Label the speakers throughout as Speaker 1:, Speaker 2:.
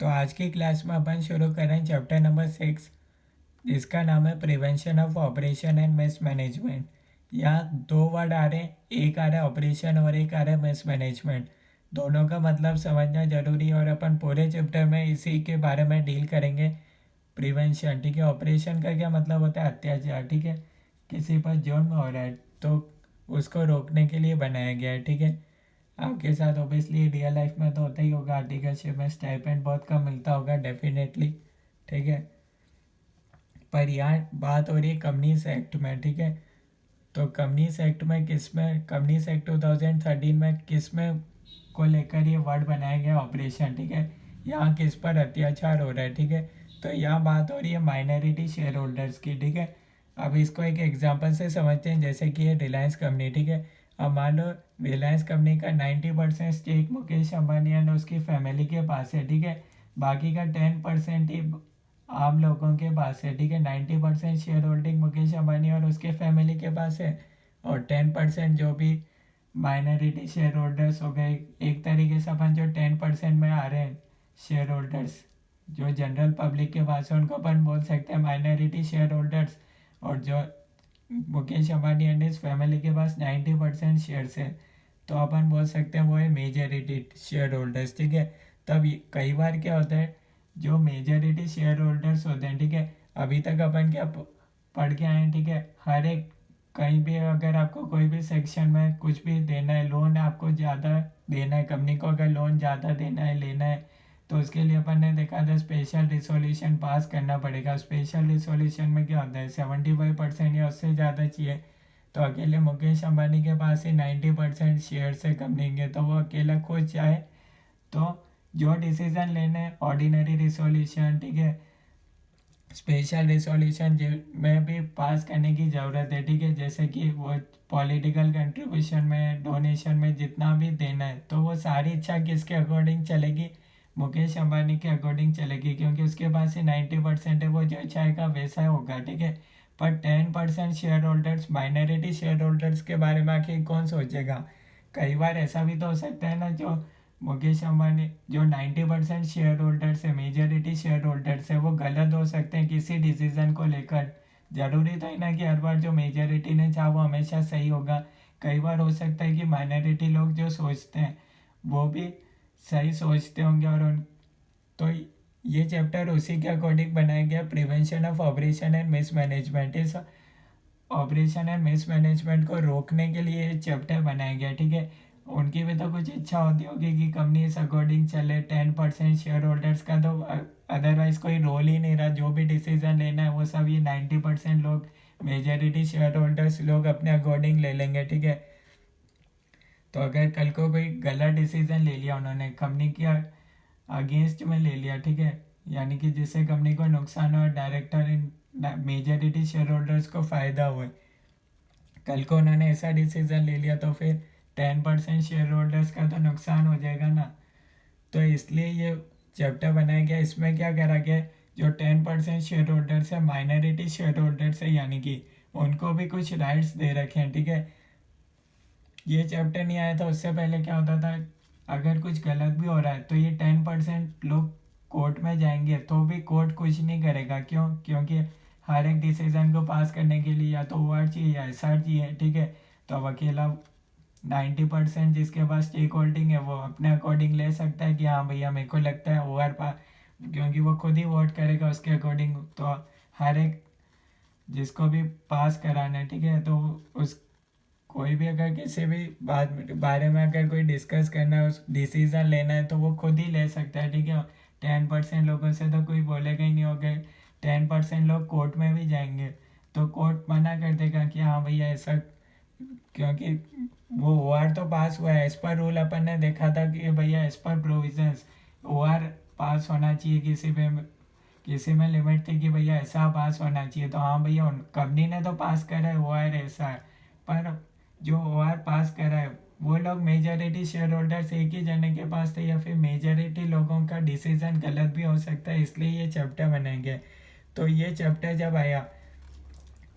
Speaker 1: तो आज की क्लास में अपन शुरू करें चैप्टर नंबर 6, जिसका नाम है prevention of operation and miss management. यहाँ दो वर्ड आ रहे हैं, एक आ रहा है ऑपरेशन और एक आ रहा है मिस मैनेजमेंट। दोनों का मतलब समझना जरूरी है और अपन पूरे चैप्टर में इसी के बारे में डील करेंगे। प्रिवेंशन, ठीक है। ऑपरेशन का क्या मतलब होता है? अत्याचार, ठीक है। किसी पर जुर्म हो रहा है तो उसको रोकने के लिए बनाया गया है, ठीक है। आपके साथ ऑब्वियसली रियल लाइफ में तो होता ही होगा, आर्टिकलशिप में स्टाइपेंड बहुत कम मिलता होगा डेफिनेटली, ठीक है। पर यहाँ बात हो रही है कंपनीज एक्ट में, ठीक है। तो कंपनीज एक्ट में किस में, कंपनीज एक्ट 2013 में किस में को लेकर ये वर्ड बनाया गया ऑपरेशन, ठीक है। यहाँ किस पर अत्याचार हो रहा है, ठीक है। तो यहाँ बात हो रही है माइनॉरिटी शेयर होल्डर्स की, ठीक है। अब इसको एक एग्जांपल से समझते हैं, जैसे कि ये रिलायंस कंपनी, ठीक है। अब मान लो रिलायंस कंपनी का 90% स्टेक मुकेश अंबानी एंड उसकी फैमिली के पास है, ठीक है। बाकी का 10% ही आम लोगों के पास है, ठीक है। 90% शेयर होल्डिंग मुकेश अंबानी और उसके फैमिली के पास है, और 10% जो भी माइनॉरिटी शेयर होल्डर्स हो गए, एक तरीके से अपन जो 10% में आ रहे हैं शेयर होल्डर्स जो जनरल पब्लिक के पास है, उनको अपन बोल सकते हैं माइनॉरिटी शेयर होल्डर्स। और जो मुकेश अंबानी एंड इस फैमिली के पास 90% शेयर्स है, तो अपन बोल सकते हैं वो है मेजॉरिटी शेयर होल्डर्स, ठीक है। तब कई बार क्या होता है, जो मेजॉरिटी शेयर होल्डर्स होते हैं, ठीक है। अभी तक अपन क्या पढ़ के आए हैं, ठीक है। हर एक कहीं भी अगर आपको कोई भी सेक्शन में कुछ भी देना है, लोन आपको ज़्यादा देना है, कंपनी को अगर लोन ज़्यादा देना है, लेना है, तो उसके लिए अपन ने देखा था स्पेशल रिसोल्यूशन पास करना पड़ेगा। स्पेशल रिसोल्यूशन में क्या होता है, 75% या उससे ज़्यादा चाहिए। तो अकेले मुकेश अंबानी के पास ही 90% शेयर है कंपनी के, तो वो अकेला खुद चाहे तो जो डिसीजन लेने ऑर्डिनरी रिसोल्यूशन, ठीक है, स्पेशल रिसोल्यूशन में भी पास करने की ज़रूरत है, ठीक है। जैसे कि वो पॉलिटिकल कंट्रीब्यूशन में, डोनेशन में जितना भी देना है, तो वो सारी इच्छा किसके अकॉर्डिंग चलेगी, मुकेश अंबानी के अकॉर्डिंग चलेगी, क्योंकि उसके पास ही 90% है, वो जो चाहेगा वैसा होगा, ठीक है। पर 10% share holders, minority share holders के बारे में आखिर कौन सोचेगा। कई बार ऐसा भी तो हो सकता है ना, जो मुकेश अंबानी जो 90% शेयर होल्डर्स है, मेजॉरिटी शेयर होल्डर्स है, वो गलत हो सकते हैं किसी डिसीजन को लेकर। जरूरी तो है ना कि हर बार जो मेजॉरिटी ने चाहा वो हमेशा सही होगा। कई बार हो सकता है कि माइनॉरिटी लोग जो सोचते हैं वो भी सही सोचते होंगे, और उन तो ये चैप्टर उसी के अकॉर्डिंग बनाया गया, prevention of operation and miss management. इस ऑपरेशन एंड मिस मैनेजमेंट को रोकने के लिए ये चैप्टर बनाया गया, ठीक है। उनकी भी तो कुछ इच्छा होती होगी कि कंपनी इस अकॉर्डिंग चले, 10% शेयर होल्डर्स का तो अदरवाइज कोई रोल ही नहीं रहा, जो भी डिसीजन लेना है वो सब ये 90% लोग, मेजॉरिटी शेयर होल्डर्स लोग अपने अकॉर्डिंग ले लेंगे, ठीक है। तो अगर कल को कोई गलत डिसीजन ले लिया उन्होंने, कंपनी के अगेंस्ट में ले लिया, ठीक है, यानी कि जिससे कंपनी को नुकसान हो, director in majority share holders को फ़ायदा हुए, कल को उन्होंने ऐसा डिसीजन ले लिया, तो फिर 10% शेयर होल्डर्स का तो नुकसान हो जाएगा ना। तो इसलिए ये चैप्टर बनाया गया। इसमें क्या करा गया, जो 10% शेयर होल्डर्स है, माइनॉरिटी शेयर होल्डर्स है, यानी कि उनको भी कुछ राइट्स दे रखे हैं, ठीक है। ये चैप्टर नहीं आया था उससे पहले क्या होता था, अगर कुछ गलत भी हो रहा है तो ये 10% लोग कोर्ट में जाएंगे तो भी कोर्ट कुछ नहीं करेगा। क्यों? क्योंकि हर एक डिसीजन को पास करने के लिए या तो ओआर चाहिए या एसआर चाहिए, ठीक है। तो अब अकेला 90% जिसके पास स्टेक होल्डिंग है वो अपने अकॉर्डिंग ले सकता है कि हाँ भैया मेरे को लगता है ओआर पा, क्योंकि वो खुद ही वोट करेगा उसके अकॉर्डिंग। तो हर एक जिसको भी पास कराना है, ठीक है, तो उस कोई भी अगर किसी भी बात बारे में अगर कोई डिस्कस करना है, उस डिसीजन लेना है, तो वो खुद ही ले सकता है, ठीक है। 10% लोगों से तो कोई बोलेगा ही नहीं, हो गए 10% लोग कोर्ट में भी जाएंगे तो कोर्ट मना कर देगा कि हाँ भैया ऐसा, क्योंकि वो ओआर तो पास हुआ है एज पर रूल। अपन ने देखा था कि भैया एज पर प्रोविजंस ओआर पास होना चाहिए, किसी में लिमिट थी कि भैया ऐसा पास होना चाहिए। तो हाँ भैया कंपनी ने तो पास करा है ओआर ऐसा है, पर जो ओआर पास करा है वो लोग मेजॉरिटी शेयर होल्डर्स एक ही जने के पास थे, या फिर मेजॉरिटी लोगों का डिसीजन गलत भी हो सकता है, इसलिए ये चैप्टर बनाएंगे। तो ये चैप्टर जब आया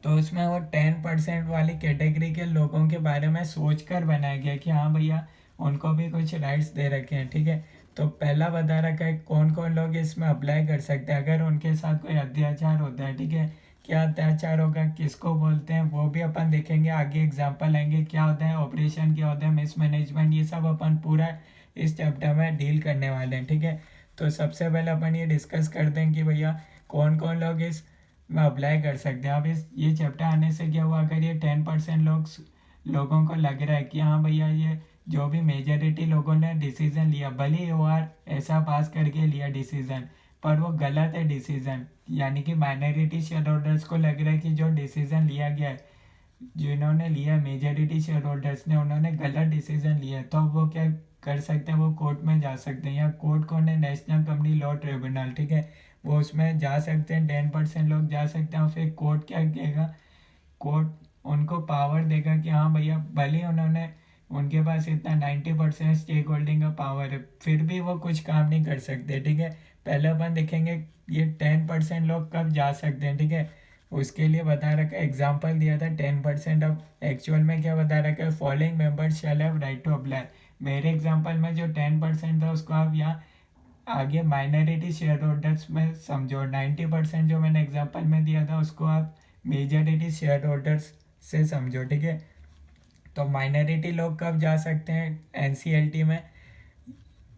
Speaker 1: तो उसमें वो 10% वाली कैटेगरी के लोगों के बारे में सोच कर बनाया गया कि हाँ भैया उनको भी कुछ राइट्स दे रखे हैं, ठीक है। तो पहला बता रखा है कौन कौन लोग इसमें अप्लाई कर सकते हैं अगर उनके साथ कोई अत्याचार होता है, ठीक है। क्या अत्याचार होगा, किसको बोलते हैं, वो भी अपन देखेंगे आगे, एग्जाम्पल आएंगे क्या होता है ऑपरेशन, क्या होता है मिसमैनेजमेंट, ये सब अपन पूरा इस चैप्टर में डील करने वाले हैं, ठीक है। तो सबसे पहले अपन ये डिस्कस करते हैं कि भैया कौन कौन लोग इस में अप्लाई कर सकते हैं। अब इस ये चैप्टर आने से क्या हुआ, अगर ये 10% लोगों को लग रहा है कि हाँ भैया ये जो भी मेजॉरिटी लोगों ने डिसीजन लिया, भले ही OR ऐसा पास करके लिया डिसीजन, पर वो गलत है डिसीजन, यानी कि माइनॉरिटी शेयर होल्डर्स को लग रहा है कि जो डिसीजन लिया गया है, जिन्होंने लिया मेजॉरिटी शेयर होल्डर्स ने, उन्होंने गलत डिसीजन लिया है, तो अब वो क्या कर सकते हैं, वो कोर्ट में जा सकते हैं, या कोर्ट कौन है, नेशनल कंपनी लॉ ट्रिब्यूनल, ठीक है। वो उसमें जा सकते हैं, 10% लोग जा सकते हैं, और फिर कोर्ट क्या कहेगा, कोर्ट उनको पावर देगा कि हाँ भैया भले उन्होंने, उनके पास इतना 90% स्टेक होल्डिंग का पावर है, फिर भी वो कुछ काम नहीं कर सकते, ठीक है। पहले अपन देखेंगे ये 10% लोग कब जा सकते हैं, ठीक है। उसके लिए बता रखा है, एग्जाम्पल दिया था 10%। अब एक्चुअल में क्या बता रखा है, following members shall have right to apply. मेरे एग्जाम्पल में जो 10% था उसको आप यहाँ आगे माइनॉरिटी शेयर होल्डर्स में समझो, 90% जो मैंने एग्जांपल में दिया था उसको आप मेजॉरिटी शेयर होल्डर्स से समझो, ठीक है। तो माइनॉरिटी लोग कब जा सकते हैं NCLT में,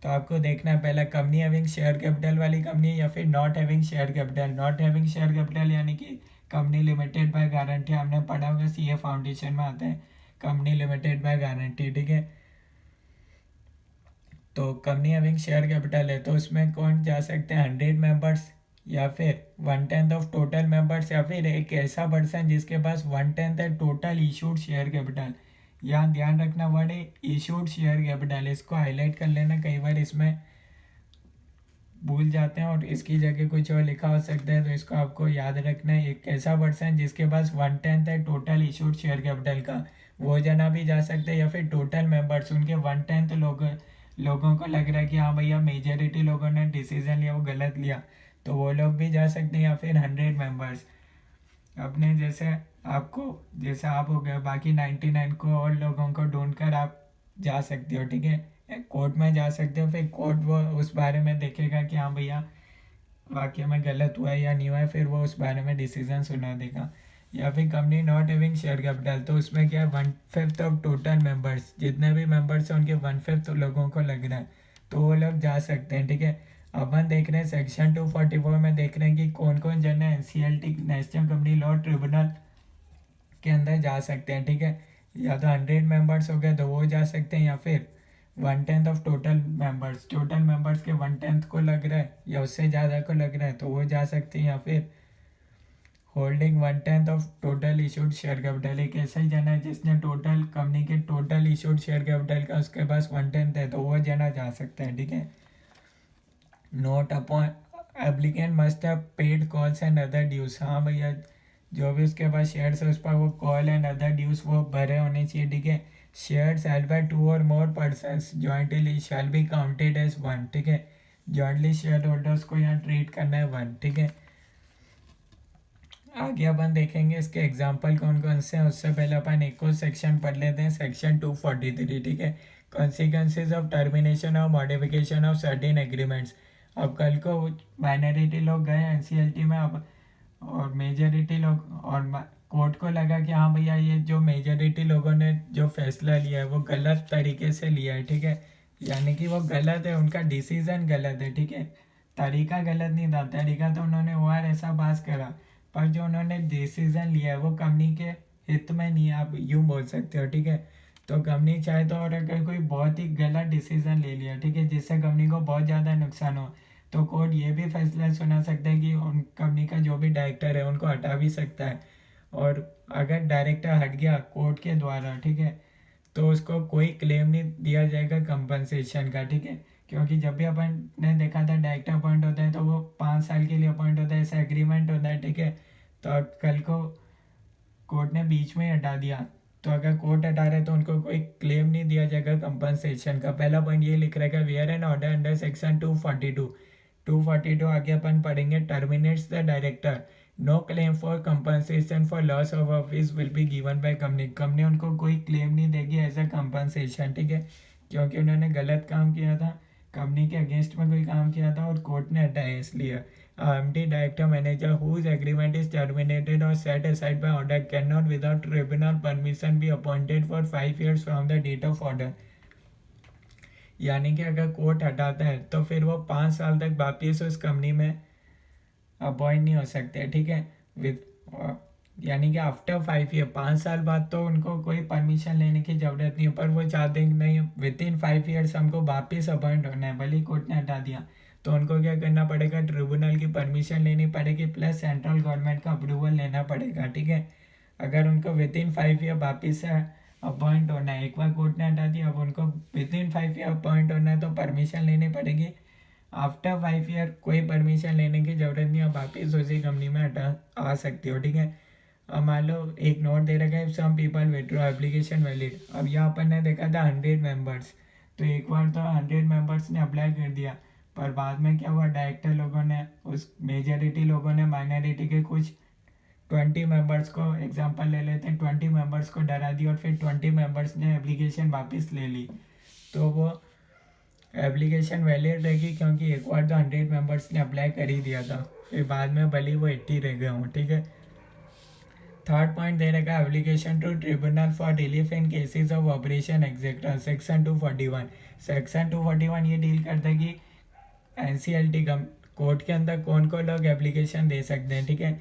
Speaker 1: तो आपको देखना है पहला कंपनी हैविंग शेयर कैपिटल वाली कंपनी, या फिर not having share capital. Not having share capital यानी कि कंपनी लिमिटेड बाय गारंटी, हमने पढ़ा होगा CA फाउंडेशन में आता है कंपनी लिमिटेड बाय गारंटी, ठीक है। तो कंपनी हैविंग शेयर कैपिटल है, तो उसमें कौन जा सकते हैं, 100 मेंबर्स, या फिर 1/10 ऑफ टोटल मेंबर्स, या फिर एक ऐसा पर्सन जिसके पास 1/10 है टोटल इशूड शेयर कैपिटल। यहाँ ध्यान रखना वर्ड है इशूड शेयर कैपिटल, इसको हाईलाइट कर लेना, कई बार इसमें भूल जाते हैं और इसकी जगह कुछ और लिखा हो सकता है, तो इसको आपको याद रखना है। एक ऐसा पर्सन जिसके पास 1/10 है टोटल इशूड शेयर कैपिटल का, वो जना भी जा सकते हैं, या फिर टोटल मेंबर्स उनके 1/10 लोगों को लग रहा है कि हाँ भैया मेजॉरिटी लोगों ने डिसीजन लिया वो गलत लिया, तो वो लोग भी जा सकते हैं, या फिर 100 मेंबर्स अपने जैसे, आपको जैसे आप हो गए, बाकी 99 को और लोगों को ढूंढकर आप जा सकते हो, ठीक है। कोर्ट में जा सकते हो, फिर कोर्ट वो उस बारे में देखेगा कि हाँ भैया वाकई में गलत हुआ है या नहीं हुआ है, फिर वो उस बारे में डिसीजन सुना देगा। या फिर company not having share capital, तो उसमें क्या है 1/5 ऑफ टोटल मेंबर्स, जितने भी मेंबर्स हैं उनके 1/5 लोगों को लग रहा है, तो वो लोग जा सकते हैं, ठीक है। अपन देख रहे हैं सेक्शन 244 में देख रहे हैं कि कौन कौन जन है NCLT national company law tribunal के अंदर जा सकते हैं, ठीक है। या तो 100 मेंबर्स हो गए तो वो जा सकते हैं, या फिर 1/10 ऑफ टोटल मेंबर्स के 1/10 को लग रहा है या उससे ज़्यादा को लग रहा है तो वो जा सकते हैं, या फिर holding 1/10 of total issued share capital, एक ऐसा ही जना है जिसने टोटल कंपनी के टोटल इशूड शेयर कैपिटल का उसके पास 1/10 है, तो वो जना जा सकता है, ठीक है। Note upon applicant must have paid calls and other dues, हाँ भैया जो भी उसके पास शेयर्स है उस पर वो कॉल एंड अदर ड्यूज वो भरे होने चाहिए, ठीक है। शेयर्स हेल्ड बाय 2 और more persons jointly shall be counted as 1, ठीक है। जॉइंटली शेयर होल्डर्स को यहाँ ट्रीट करना है 1, ठीक है। आगे अपन देखेंगे इसके एग्जाम्पल कौन कौन से हैं, उससे पहले अपन एक और सेक्शन पढ़ लेते हैं, सेक्शन 243, ठीक है। कॉन्सिक्वेंसेज ऑफ टर्मिनेशन और मॉडिफिकेशन ऑफ सर्टेन एग्रीमेंट्स। अब कल को माइनॉरिटी लोग गए NCLT में, अब और मेजॉरिटी लोग, और कोर्ट को लगा कि हाँ भैया ये जो मेजॉरिटी लोगों ने जो फैसला लिया है वो गलत तरीके से लिया है, ठीक है। यानी कि वो गलत है, उनका डिसीजन गलत है, ठीक है। तरीका गलत नहीं था, तरीका तो उन्होंने OR ऐसा पास करा, पर जो उन्होंने डिसीजन लिया है वो कंपनी के हित में नहीं है, आप यूँ बोल सकते हो, ठीक है। तो कंपनी चाहे तो, और अगर कोई बहुत ही गलत डिसीजन ले लिया, ठीक है, जिससे कंपनी को बहुत ज़्यादा नुकसान हो, तो कोर्ट ये भी फैसला सुना सकता है कि उन कंपनी का जो भी डायरेक्टर है उनको हटा भी सकता है, और अगर डायरेक्टर हट गया कोर्ट के द्वारा, ठीक है, तो उसको कोई क्लेम नहीं दिया जाएगा कंपनसेशन का, ठीक है। क्योंकि जब भी अपन ने देखा था डायरेक्टर अपॉइंट होता है तो वो 5 साल के लिए अपॉइंट होता है, ऐसा एग्रीमेंट होता है, ठीक है। तो अब कल को कोर्ट ने बीच में ही हटा दिया, तो अगर कोर्ट हटा रहे तो उनको कोई क्लेम नहीं दिया जाएगा कंपनसेशन का। पहला पॉइंट ये लिख रखा है, where an order under section 242 आगे अपन पढ़ेंगे, terminates the director, no claim for compensation for loss of office will be given by company. Company उनको कोई क्लेम नहीं देगी एज अ कंपनसेशन, ठीक है, क्योंकि उन्होंने गलत काम किया था, कंपनी के अगेंस्ट में कोई काम किया था और कोर्ट ने हटाया, इसलिए MD director manager whose agreement is terminated और set aside by order can not without tribunal permission be appointed for 5 years from the date of order. यानी कि अगर कोर्ट हटाता है तो फिर वो 5 साल तक वापिस उस कंपनी में अपॉइंट नहीं हो सकते, ठीक है। विद यानी कि आफ्टर 5 year 5 साल बाद तो उनको कोई परमिशन लेने की ज़रूरत नहीं है, पर वो चाहते हैं कि नहीं विद इन 5 years हमको वापस अपॉइंट होना है, भले ही कोर्ट ने हटा दिया तो उनको क्या करना पड़ेगा, ट्रिब्यूनल की परमिशन लेनी पड़ेगी प्लस सेंट्रल गवर्नमेंट का अप्रूवल लेना पड़ेगा, ठीक है। अगर उनको विद इन 5 year वापस से अपॉइंट होना है, एक बार कोर्ट ने हटा दिया, अब उनको विद इन 5 year अपॉइंट होना है तो परमिशन लेनी पड़ेगी। आफ्टर 5 year कोई परमिशन लेने की ज़रूरत नहीं, आप वापस उसी कंपनी में हटा आ सकते हो, ठीक है। अब मान लो एक नोट दे रखा है some people withdraw application valid. अब यहाँ पर ने देखा था 100 मेंबर्स, तो एक बार तो 100 मेंबर्स ने अप्लाई कर दिया, पर बाद में क्या हुआ, डायरेक्टर लोगों ने उस मेजॉरिटी लोगों ने माइनॉरिटी के कुछ 20 मेंबर्स को, एग्जांपल ले लेते हैं 20 मेंबर्स को डरा दिया और फिर 20 मेंबर्स ने एप्लीकेशन वापस ले ली, तो वो एप्लीकेशन वैलिड रहेगी क्योंकि एक बार तो 100 मेंबर्स ने अप्लाई कर ही दिया था, फिर बाद में भले ही वो 80 रह गए हों, ठीक है। थर्ड पॉइंट दे रखा है application to tribunal for relief in cases of oppression etcetera, section 241। Section 241 ये डील करता है कि एनसीएलटी कोर्ट के अंदर कौन कौन लोग एप्लीकेशन दे सकते हैं, ठीक है।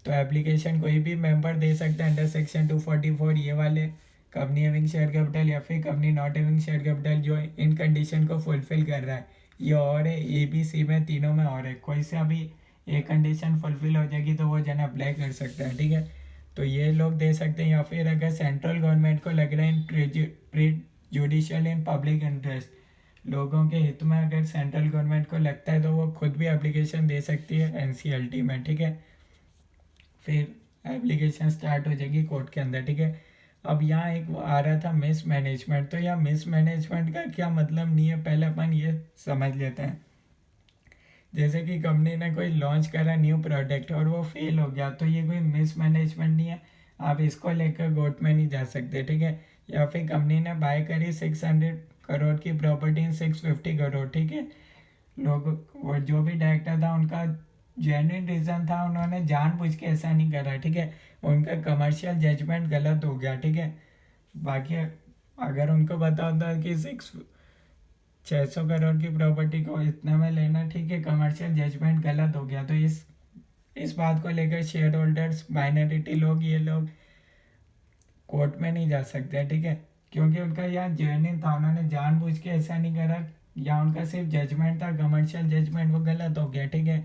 Speaker 1: तो एप्लीकेशन कोई भी मेंबर दे सकता है अंडर सेक्शन 244, ये वाले कंपनी हैविंग शेयर कैपिटल या फिर company not having share capital जो इन कंडीशन को फुलफिल कर रहा है, ये और है ए बी सी में तीनों में और है, कोई से अभी एक कंडीशन फुलफिल हो जाएगी तो वो जन अप्लाई कर सकता है, ठीक है। तो ये लोग दे सकते हैं, या फिर अगर सेंट्रल गवर्नमेंट को लग रहा है इन जुडिशियल इन पब्लिक इंटरेस्ट, लोगों के हित में अगर सेंट्रल गवर्नमेंट को लगता है तो वो खुद भी एप्लीकेशन दे सकती है एनसीएलटी में, ठीक है। फिर एप्लीकेशन स्टार्ट हो जाएगी कोर्ट के अंदर, ठीक है। अब यहाँ एक आ रहा था मिस मैनेजमेंट, तो यहाँ मिस मैनेजमेंट का क्या मतलब नहीं है, पहले अपन ये समझ लेते हैं। जैसे कि कंपनी ने कोई लॉन्च करा न्यू प्रोडक्ट और वो फेल हो गया, तो ये कोई मिस मैनेजमेंट नहीं है, आप इसको लेकर कोर्ट में नहीं जा सकते, ठीक है। या फिर कंपनी ने बाय करी 600 करोड़ की प्रॉपर्टी इन 650 करोड़, ठीक है। लोग वो जो भी डायरेक्टर था उनका जेन्युइन रीज़न था, उन्होंने जानबूझ के ऐसा नहीं करा, ठीक है। उनका कमर्शियल जजमेंट गलत हो गया, ठीक है। बाकी अगर उनको पता होता कि 600 करोड़ की प्रॉपर्टी को इतना में लेना, ठीक है, कमर्शियल जजमेंट गलत हो गया, तो इस बात को लेकर शेयर होल्डर्स माइनॉरिटी लोग ये लोग कोर्ट में नहीं जा सकते, ठीक है, क्योंकि उनका यहाँ जेन्युइन था, उन्होंने जानबूझ के ऐसा नहीं करा, या उनका सिर्फ जजमेंट था कमर्शियल जजमेंट, वो गलत हो गया, ठीक है।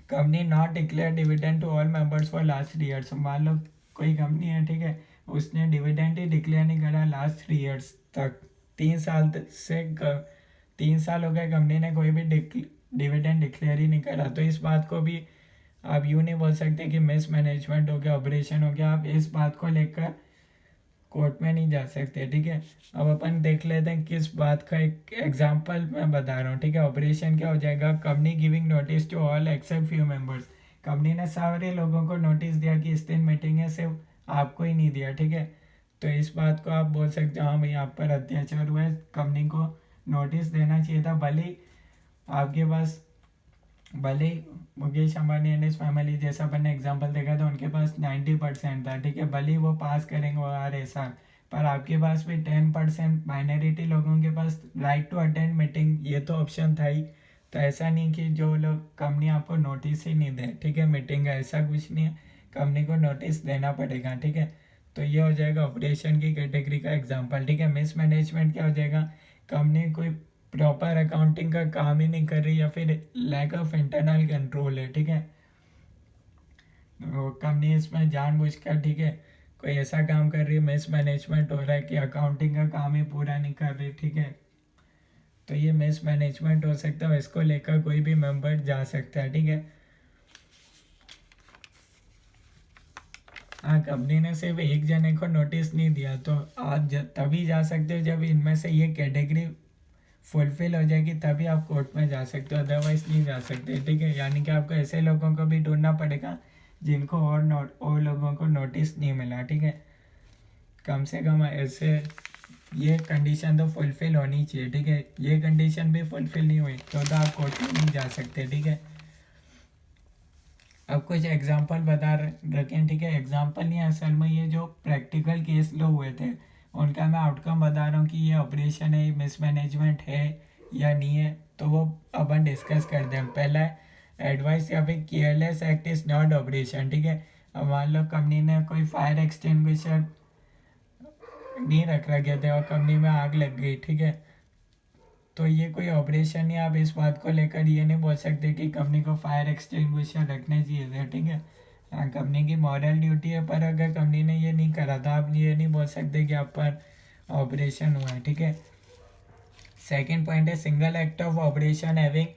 Speaker 1: Company not declare dividend to all members for last 3 years। मान लो कोई कंपनी है, ठीक है, उसने डिविडेंड ही डिक्लेयर नहीं करा लास्ट 3 years तक, 3 साल हो गए कंपनी ने कोई भी डिविडेंड डिक्लेयर ही नहीं करा, तो इस बात को भी आप यूँ नहीं बोल सकते कि मिस मैनेजमेंट हो गया, ऑपरेशन हो गया, आप इस बात को लेकर कोर्ट में नहीं जा सकते, ठीक है। अब अपन देख लेते हैं किस बात का, एक एग्जांपल मैं बता रहा हूँ, ठीक है। ऑपरेशन क्या हो जाएगा, company giving notice to all except few members. Company ने सारे लोगों को नोटिस दिया कि इस दिन मीटिंग है, सिर्फ आपको ही नहीं दिया, ठीक है। तो इस बात को आप बोल सकते हो हाँ भाई आप पर अत्याचार हुआ है, कंपनी को नोटिस देना चाहिए था, भले आपके पास, भले मुकेश अंबानी एंड इस फैमिली जैसा अपन ने एग्जांपल देखा था, उनके पास 90% था, ठीक है, भले वो पास करेंगे वो आ रहे साल, पर आपके पास भी 10% माइनॉरिटी लोगों के पास राइट टू अटेंड मीटिंग ये तो ऑप्शन था ही। तो ऐसा नहीं कि जो लोग कंपनी आपको नोटिस ही नहीं दे, ठीक है, मीटिंग का, ऐसा कुछ नहीं है, कंपनी को नोटिस देना पड़ेगा, ठीक है। तो ये हो जाएगा ऑपरेशन की कैटेगरी का एग्जाम्पल, ठीक है। मिस मैनेजमेंट क्या हो जाएगा, कंपनी कोई प्रॉपर अकाउंटिंग का काम ही नहीं कर रही या फिर लैक ऑफ इंटरनल कंट्रोल है, ठीक है। वो कंपनी इसमें जानबूझकर, ठीक है, कोई ऐसा काम कर रही है, मिस मैनेजमेंट हो रहा है कि अकाउंटिंग का काम ही पूरा नहीं कर रही, ठीक है। तो ये मिस मैनेजमेंट हो सकता है, इसको लेकर कोई भी मेंबर जा सकता है, ठीक है। हाँ, कंपनी ने सिर्फ एक जने को नोटिस नहीं दिया, तो आप तभी जा सकते हो जब इनमें से ये कैटेगरी फुलफिल हो जाएगी, तभी आप कोर्ट में जा सकते हो, अदरवाइज नहीं जा सकते, ठीक है। यानी कि आपको ऐसे लोगों को भी ढूंढना पड़ेगा जिनको और लोगों को नोटिस नहीं मिला, ठीक है। कम से कम ऐसे ये कंडीशन तो फुलफिल होनी चाहिए, ठीक है। ये कंडीशन भी फुलफिल नहीं हुई तो आप कोर्ट में नहीं जा सकते, ठीक है। अब कुछ एग्जांपल बता रखें, ठीक है। एग्जांपल नहीं, असल में ये जो प्रैक्टिकल केस लो हुए थे उनका मैं आउटकम बता रहा हूँ कि ये ऑपरेशन है, मिसमैनेजमेंट है या नहीं है, तो वो अपन डिस्कस कर दें। पहला एडवाइस या फिर careless act is not operation, ठीक है। अब मान लो कंपनी ने कोई फायर एक्सटिंग्विशर नहीं रख रखे थे और कंपनी में आग लग गई, ठीक है, तो ये कोई ऑपरेशन नहीं। आप इस बात को लेकर ये नहीं बोल सकते कि कंपनी को फायर एक्सटिंग्विशर रखने चाहिए थे, ठीक है। हाँ, कंपनी की मॉरल ड्यूटी है, पर अगर कंपनी ने ये नहीं करा था आप ये नहीं बोल सकते कि आप पर ऑपरेशन हुआ है, ठीक है। सेकेंड पॉइंट है single act of operation having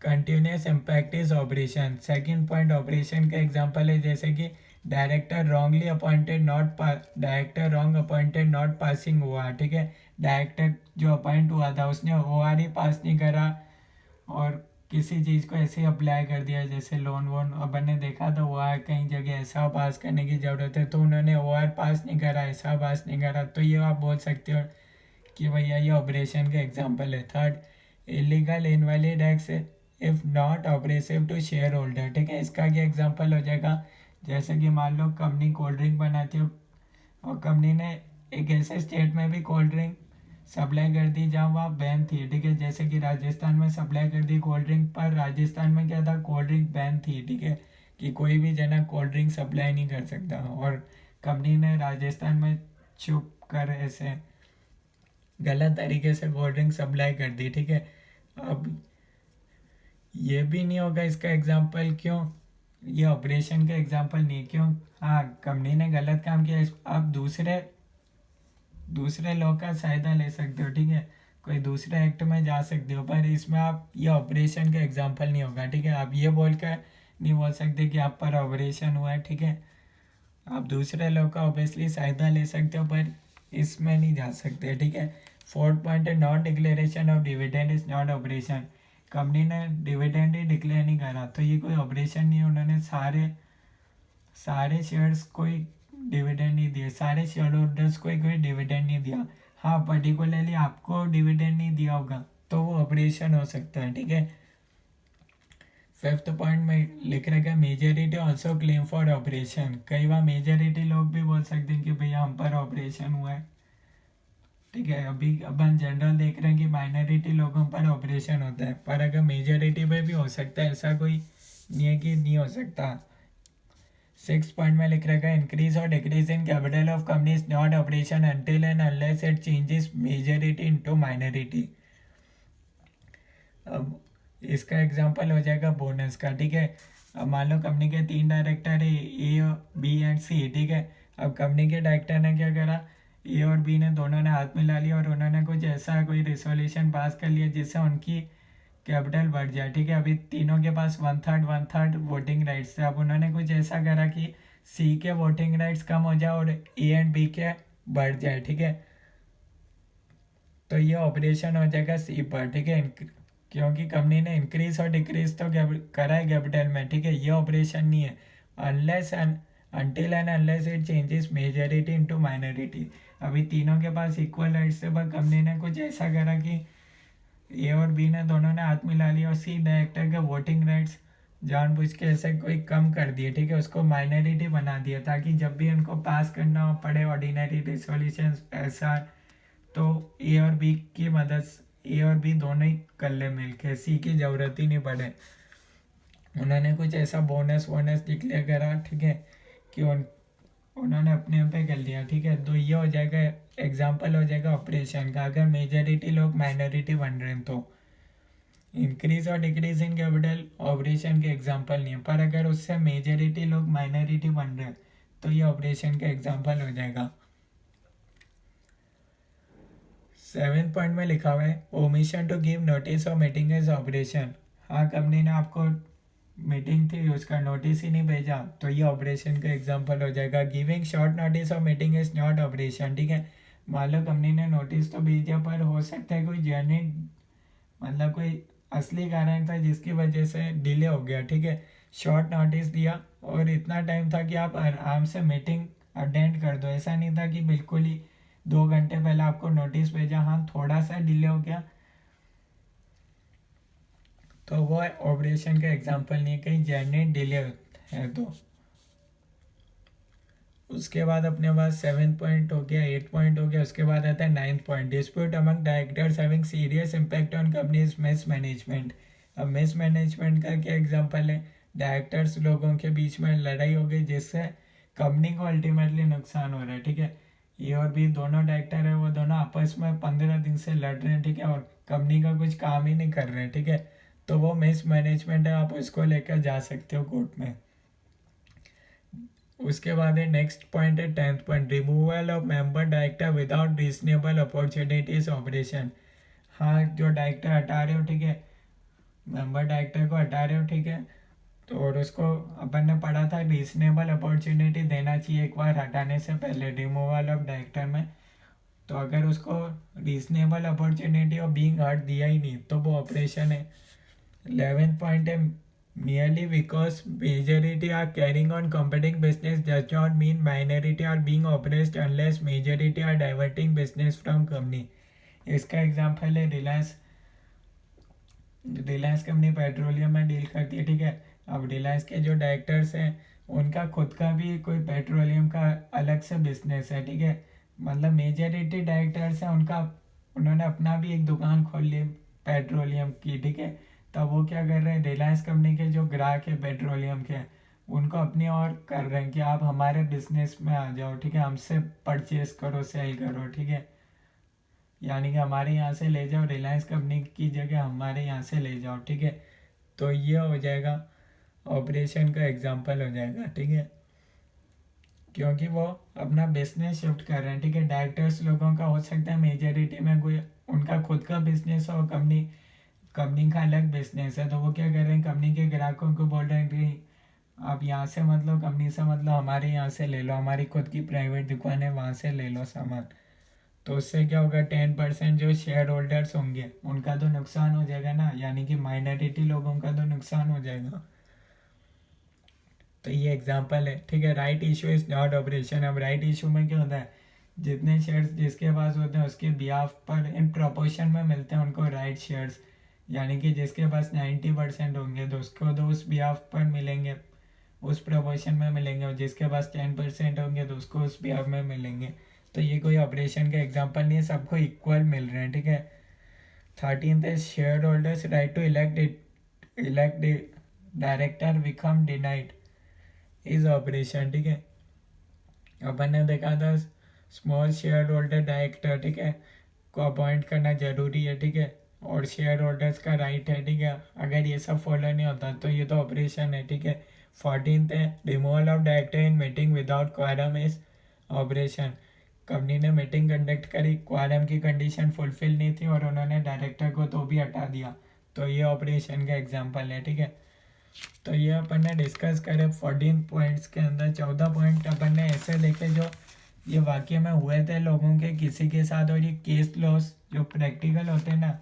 Speaker 1: continuous impact is operation. Second point operation का एग्जांपल है जैसे कि director wrong appointed not passing हुआ, ठीक है। डायरेक्टर जो अपॉइंट हुआ था उसने ओआर ही पास नहीं करा और किसी चीज़ को ऐसे अप्लाई कर दिया जैसे लोन वोन। अपन ने देखा था ओआर कई जगह ऐसा पास करने की ज़रूरत है तो उन्होंने ओआर पास नहीं करा, ऐसा पास नहीं करा, तो ये आप बोल सकते हो कि भैया ये ऑपरेशन का एग्जांपल है। Third, illegal invalid act if not oppressive to shareholder, ठीक है। इसका क्या एग्जांपल हो जाएगा, जैसे कि मान लो कंपनी कोल्ड ड्रिंक बनाती है और कंपनी ने एक ऐसे स्टेट में भी कोल्ड ड्रिंक सप्लाई कर दी जहाँ वहाँ बैन थी, ठीक है। जैसे कि राजस्थान में सप्लाई कर दी कोल्ड ड्रिंक, पर राजस्थान में क्या था, कोल्ड ड्रिंक बैन थी, ठीक है, कि कोई भी जना कोल्ड ड्रिंक सप्लाई नहीं कर सकता। और कंपनी ने राजस्थान में चुप कर ऐसे गलत तरीके से कोल्ड ड्रिंक सप्लाई कर दी, ठीक है। अब ये भी नहीं होगा इसका एग्जाम्पल, क्यों, ये ऑपरेशन का एग्जाम्पल नहीं, क्यों, हाँ कंपनी ने गलत काम किया। आप दूसरे दूसरे लॉ का सहायता ले सकते हो, ठीक है, कोई दूसरे एक्ट में जा सकते हो, पर इसमें आप ये ऑपरेशन का एग्जाम्पल नहीं होगा, ठीक है। आप ये बोल कर नहीं बोल सकते कि आप पर ऑपरेशन हुआ है, ठीक है। आप दूसरे लोग का ऑब्वियसली सहायता ले सकते हो पर इसमें नहीं जा सकते, ठीक है। फोर्थ पॉइंट है non declaration of dividend is not operation. Company ने डिविडेंड ही डिक्लेयर नहीं करा तो ये कोई ऑपरेशन नहीं है। उन्होंने सारे सारे शेयर्स कोई डिविडेंड नहीं दिए, सारे शेयर होल्डर्स को कोई डिविडेंड नहीं दिया। हाँ, पर्टिकुलरली आपको डिविडेंड नहीं दिया होगा तो वो ऑपरेशन हो सकता है, ठीक है। फिफ्थ पॉइंट में लिख रखा है majority also claim for operation. कई बार मेजोरिटी लोग भी बोल सकते हैं कि भैया हम पर ऑपरेशन हुआ है, ठीक है। अभी अपन जनरल देख रहे हैं कि माइनॉरिटी लोगों पर ऑपरेशन होता है, पर अगर मेजोरिटी पे भी हो सकता है, ऐसा कोई नहीं है कि नहीं हो सकता। सिक्स पॉइंट में लिख रखा है इंक्रीज और decrease in capital of company is not operation until and unless it changes majority into minority. अब इसका एग्जांपल हो जाएगा बोनस का, ठीक है। अब मान लो कंपनी के 3 डायरेक्टर है, ए, बी एंड सी, ठीक है। अब कंपनी के डायरेक्टर ने क्या करा, ए और बी ने दोनों ने हाथ मिला लिया और उन्होंने कुछ ऐसा कोई रिजोल्यूशन पास कर लिया जिससे उनकी कैपिटल बढ़ जाए, ठीक है। अभी तीनों के पास वन थर्ड वोटिंग राइट्स थे। अब उन्होंने कुछ ऐसा करा कि सी के वोटिंग राइट्स कम हो जाए और ए एंड बी के बढ़ जाए, ठीक है। तो ये ऑपरेशन हो जाएगा सी पर, ठीक है, क्योंकि कंपनी ने इंक्रीज और डिक्रीज तो करा है कैपिटल में, ठीक है। ये ऑपरेशन नहीं है unless and until and unless it changes majority into minority. अभी तीनों के पास इक्वल राइट्स थे पर कंपनी ने कुछ ऐसा करा कि ए और बी ने दोनों ने हाथ मिला लिया और सी डायरेक्टर के वोटिंग राइट्स जानबूझ के ऐसे कोई कम कर दिए, ठीक है, उसको माइनॉरिटी बना दिया ताकि जब भी उनको पास करना पड़े ऑर्डिनरी रिजोल्यूशन ऐसा, तो ए और बी की मदद, ए और बी दोनों ही कर ले मिल के, सी की ज़रूरत ही नहीं पड़े। उन्होंने कुछ ऐसा बोनस वोनस डिक्लेयर करा, ठीक है, कि उन्होंने अपने यहाँ पे कर लिया, ठीक है। तो ये हो जाएगा एग्जाम्पल हो जाएगा ऑपरेशन का, अगर मेजॉरिटी लोग माइनॉरिटी बन रहे हैं तो। इंक्रीज और डिक्रीज इन कैपिटल ऑपरेशन के एग्जाम्पल नहीं है, पर अगर उससे मेजॉरिटी लोग माइनॉरिटी बन रहे हैं तो ये ऑपरेशन का एग्जाम्पल हो जाएगा। सेवन पॉइंट में लिखा हुआ है omission to give notice of meeting is oppression. हाँ, कंपनी ने आपको मीटिंग थी उसका नोटिस ही नहीं भेजा तो ये ऑपरेशन का एग्जांपल हो जाएगा। Giving short notice of meeting is not operation, ठीक है। मान लो कंपनी ने नोटिस तो भेजा पर हो सकता है कोई जेन्युइन मतलब कोई असली कारण था जिसकी वजह से डिले हो गया, ठीक है। शॉर्ट नोटिस दिया और इतना टाइम था कि आप आराम से मीटिंग अटेंड कर दो, ऐसा नहीं था कि बिल्कुल ही 2 घंटे पहले आपको नोटिस भेजा, हाँ थोड़ा सा डिले हो गया, तो वो ऑपरेशन का एग्जांपल नहीं है, कहीं जेन्युइन डिले है तो। उसके बाद अपने पास 7 पॉइंट हो गया, 8 पॉइंट हो गया, उसके बाद आता है 9th point, dispute among directors having serious impact on companies miss management. अब मिस मैनेजमेंट का क्या एग्जांपल है, डायरेक्टर्स लोगों के बीच में लड़ाई हो गई जिससे कंपनी को अल्टीमेटली नुकसान हो रहा है, ठीक है। ए और बी दोनों डायरेक्टर है, वो दोनों आपस में 15 दिन से लड़ रहे हैं, ठीक है, और कंपनी का कुछ काम ही नहीं कर रहे हैं, ठीक है। तो वो मिस मैनेजमेंट है, आप उसको लेकर जा सकते हो कोर्ट में। उसके बाद है नेक्स्ट पॉइंट है 10th point, removal of member director without reasonable opportunities operation. हाँ जो डायरेक्टर हटा रहे हो, ठीक है, मेंबर डायरेक्टर को हटा रहे हो, ठीक है, तो और उसको अपन ने पढ़ा था रीजनेबल अपॉर्चुनिटी देना चाहिए एक बार हटाने से पहले रिमूवल ऑफ डायरेक्टर में। तो अगर उसको reasonable opportunity of being heard दिया ही नहीं तो वो ऑपरेशन है। 11th पॉइंट है merely because majority are carrying on competing business does not mean minority are being oppressed unless majority are diverting business from company। इसका एग्जांपल है Reliance. Reliance company petroleum में डील करती है, ठीक है। अब रिलायंस के जो डायरेक्टर्स हैं उनका खुद का भी कोई पेट्रोलियम का अलग से बिजनेस है, ठीक है, मतलब मेजॉरिटी डायरेक्टर्स हैं उनका, उन्होंने अपना भी एक दुकान खोल ली पेट्रोलियम की, ठीक है। तब वो क्या कर रहे हैं, रिलायंस कंपनी के जो ग्राहक है पेट्रोलियम के उनको अपनी ओर कर रहे हैं कि आप हमारे बिजनेस में आ जाओ, ठीक है, हमसे परचेज करो, सेल करो, ठीक है, यानी कि हमारे यहाँ से ले जाओ, रिलायंस कंपनी की जगह हमारे यहाँ से ले जाओ, ठीक है। तो ये हो जाएगा ऑपरेशन का एग्जाम्पल हो जाएगा, ठीक है, क्योंकि वो अपना बिजनेस शिफ्ट कर रहे हैं, ठीक है। डायरेक्टर्स लोगों का हो सकता है मेजॉरिटी में कोई उनका खुद का बिजनेस हो, कंपनी कंपनी का अलग बिजनेस है, तो वो क्या कर रहे हैं, कंपनी के ग्राहकों को बोल रहे हैं कि आप यहाँ से मतलब कंपनी से मतलब हमारे यहाँ से ले लो, हमारी खुद की प्राइवेट दुकान है वहाँ से ले लो सामान। तो उससे क्या होगा, 10% जो शेयर होल्डर्स होंगे उनका तो नुकसान हो जाएगा ना, यानी कि माइनॉरिटी लोगों का तो नुकसान हो जाएगा। तो ये एग्जांपल है, ठीक है। Right issue is not operation. अब राइट इशू में क्या होता है, जितने शेयर्स जिसके पास होते हैं उसके बिहाफ पर इन प्रोपोर्शन में मिलते हैं उनको राइट शेयर्स, यानी कि जिसके पास 90% होंगे तो उसको तो उस बिहाफ पर मिलेंगे, उस प्रोपोर्शन में मिलेंगे, और जिसके पास 10% होंगे तो उसको उस बिहाफ में मिलेंगे। तो ये कोई ऑपरेशन का एग्जाम्पल नहीं है, सबको इक्वल मिल रहे हैं, ठीक है। 13th है shareholders right to elect director become denied is oppression, ठीक है। अपन ने देखा था स्मॉल शेयर होल्डर डायरेक्टर, ठीक है, को अपॉइंट करना जरूरी है, ठीक है, और शेयर होल्डर्स का राइट है, ठीक है। अगर ये सब फॉलो नहीं होता तो ये तो ऑपरेशन है, ठीक है। 14th है removal of director in meeting without quorum is operation. Company ने मीटिंग कंडक्ट करी, क्वारम की कंडीशन फुलफिल नहीं थी और उन्होंने डायरेक्टर को तो भी हटा दिया, तो ये ऑपरेशन का एग्जाम्पल है, ठीक है। तो ये अपन ने डिस्कस करे 14 पॉइंट्स के अंदर। 14 पॉइंट अपन ने ऐसे देखे जो ये वाकई में हुए थे लोगों के किसी के साथ, और ये केस लॉस जो प्रैक्टिकल होते हैं ना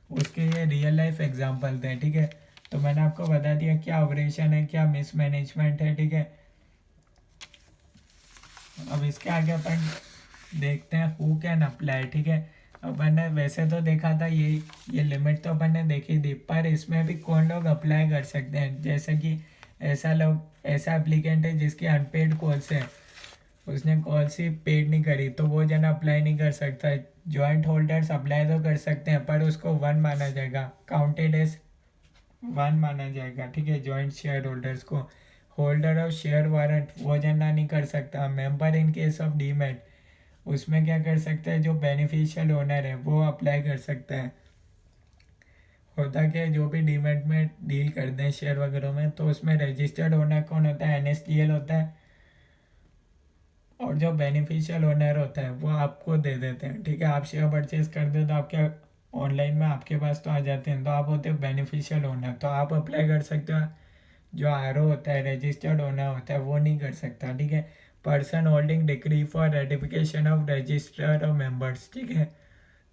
Speaker 1: उसके ये रियल लाइफ एग्जांपल थे, ठीक है। तो मैंने आपको बता दिया क्या ऑपरेशन है, क्या मिसमैनेजमेंट है, ठीक है। अब इसके आगे अपन देखते हैं हु कैन अप्लाई, ठीक है। अपन ने वैसे तो देखा था ये लिमिट तो अपन ने देखी थी, पर इसमें भी कौन लोग अप्लाई कर सकते हैं, जैसे कि ऐसा एप्लीकेंट है जिसकी अनपेड कॉल्स है, उसने कॉल्स ही पेड नहीं करी तो वो जन अप्लाई नहीं कर सकता। जॉइंट होल्डर्स अप्लाई तो कर सकते हैं पर उसको वन माना जाएगा, काउंटेड एज वन माना जाएगा, ठीक है, जॉइंट शेयर होल्डर्स को। होल्डर ऑफ शेयर वारंट वो जना नहीं कर सकता। Member in case of demat उसमें क्या कर सकता है, जो बेनिफिशियल ओनर है वो अप्लाई कर सकता है। होता क्या है, जो भी डीमेट में डील करते हैं शेयर वगैरह में तो उसमें रजिस्टर्ड ओनर कौन होता है, एनएसडीएल होता है, और जो बेनिफिशियल ओनर होता है वो आपको दे देते हैं, ठीक है। आप शेयर परचेज कर दो तो आपके ऑनलाइन में आपके पास तो आ जाते हैं, तो आप होते हो बेनिफिशियल ओनर, तो आप अप्लाई कर सकते हो। जो आरओ होता है रजिस्टर्ड ओनर होता है वो नहीं कर सकता, ठीक है। Person holding decree for ratification of register of members, ठीक है,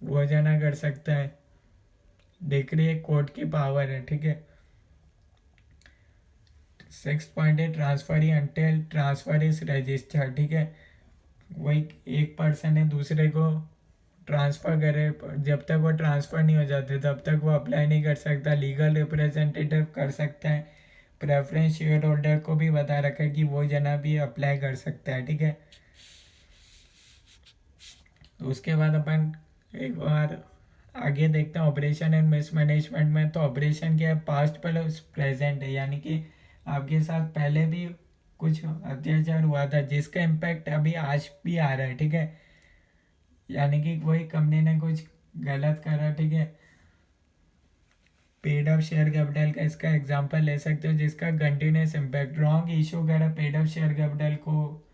Speaker 1: वो जना कर सकता है। डिक्री एक कोर्ट की पावर है, ठीक है। 6 पॉइंट है transfer he until transfer is registered, ठीक है। वही एक पर्सन है दूसरे को ट्रांसफ़र करे, जब तक वो ट्रांसफ़र नहीं हो जाते तब तक वो अप्लाई नहीं कर सकता। लीगल रिप्रेजेंटेटिव कर सकता है। प्रेफरेंस शेयर होल्डर को भी बता रखा है कि वो जना भी अप्लाई कर सकता है, ठीक है। तो उसके बाद अपन एक बार आगे देखते हैं ऑपरेशन एंड मिसमैनेजमेंट में। तो ऑपरेशन क्या है, पास्ट प्लस प्रेजेंट है, यानी कि आपके साथ पहले भी कुछ अत्याचार हुआ था जिसका इम्पैक्ट अभी आज भी आ रहा है, ठीक है। यानी कि कोई कंपनी ने कुछ गलत करा, ठीक है। पेड अप शेयर कैपिटल का इसका एग्जांपल ले सकते हो, जिसका कंटिन्यूस इम्पैक्ट रॉन्ग इशू करा पेड अप शेयर कैपिटल को,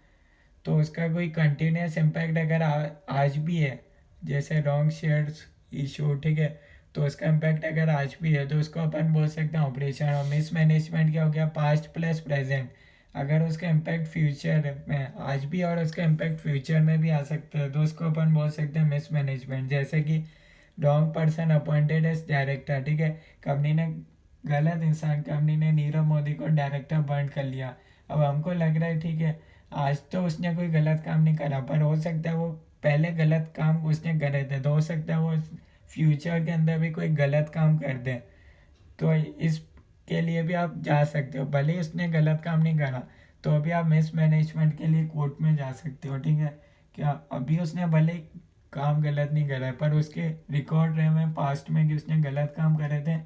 Speaker 1: तो उसका कोई कंटिन्यूस इम्पैक्ट अगर आज भी है, जैसे रॉन्ग शेयर्स इशू, ठीक है, तो उसका इम्पैक्ट अगर आज भी है तो उसको अपन बोल सकते हैं ऑपरेशन। और मिस मैनेजमेंट क्या हो गया, पास्ट प्लस प्रेजेंट, अगर उसका इम्पैक्ट फ्यूचर में आज भी और उसका इम्पैक्ट फ्यूचर में भी आ सकता है तो उसको अपन बोल सकते हैं मिस मैनेजमेंट। जैसे कि wrong person appointed as director, ठीक है, कंपनी ने गलत इंसान, कंपनी ने नीरव मोदी को डायरेक्टर अपॉइंट कर लिया। अब हमको लग रहा है ठीक है आज तो उसने कोई गलत काम नहीं करा, पर हो सकता है वो पहले गलत काम उसने करे थे, तो हो सकता है वो फ्यूचर के अंदर भी कोई गलत काम कर दे। तो इसके लिए भी आप जा सकते हो, भले ही उसने गलत काम नहीं करा तो अभी आप मिस मैनेजमेंट के लिए कोर्ट में जा सकते हो, ठीक है। क्या अभी उसने भले ही काम गलत नहीं करा है पर उसके रिकॉर्ड रहे हुए पास्ट में कि उसने गलत काम करे थे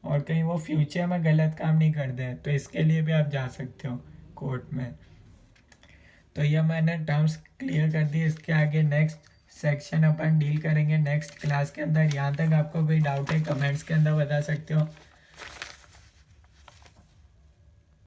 Speaker 1: और कहीं वो फ्यूचर में गलत काम नहीं कर दे, तो इसके लिए भी आप जा सकते हो कोर्ट में। तो यह मैंने टर्म्स क्लियर कर दी। इसके आगे नेक्स्ट सेक्शन अपन डील करेंगे नेक्स्ट क्लास के अंदर। यहाँ तक आपको कोई डाउट है कमेंट्स के अंदर बता सकते हो।